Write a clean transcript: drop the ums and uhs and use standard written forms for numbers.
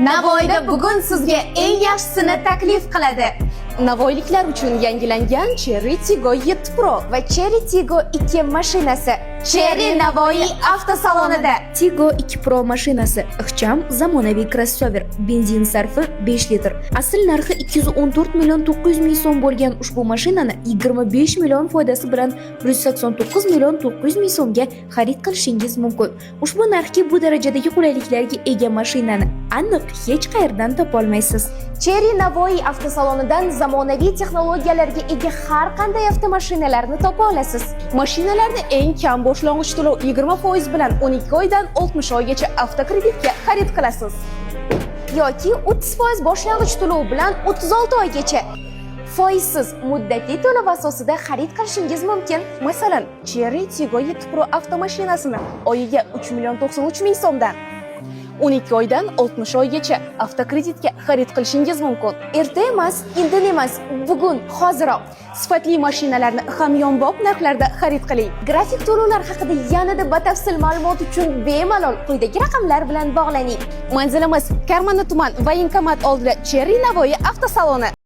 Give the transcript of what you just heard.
Navoiyda bugun sizga eng yaxshisini taklif qiladi. Navoiyliklar uchun yangilangan Cherry Tiggo 7 Pro Va Cherry Tiggo 2 mashinasi Cherry Navoiy avtosalonida. Tiggo 2 Pro mashinasi ixcham zamonaviy crossover, benzin sarfi 5 litr. Asl narxi 214 million 900 ming so'm bo'lgan ushbu mashinani 25 million foydasi bilan 189 million 900 ming so'mga xarid qilishingiz mumkin. Ushbu narxga bu darajadagi qulayliklarga ega mashinani aniq hech qayerdan topa olmaysiz. Cherry Navoiy avtosalonidan zamonaviy texnologiyalarga ega har qanday avtomashinalarni topa olasiz. Mashinalarni eng kam boshlang'ich to'lov 20% bilan 12 oydan 60 oygacha avtokreditga xarid qilasiz. Yoki 30% boshlang'ich to'lov bilan 36 oygacha foizsiz muddatli to'lov asosida xarid qilishingiz mumkin. Masalan, Cherry Tiggo 7 Pro avtomashinasini oyiga 3 million 93 ming so'mdan 12 oydan 60 oygacha avtokreditga xarid qilishingiz mumkin. Erta emas, indin emas, bugun, hoziroq. Sifatli mashinalarni hamyonbop narxlarda xarid qiling. Grafik to'lovlar haqida yanada batafsil ma'lumot uchun bemalol quyidagi raqamlar bilan bog'laning. Manzilimiz Karmana tuman Voenkomat oldida Cherry Navoiy avtosaloni.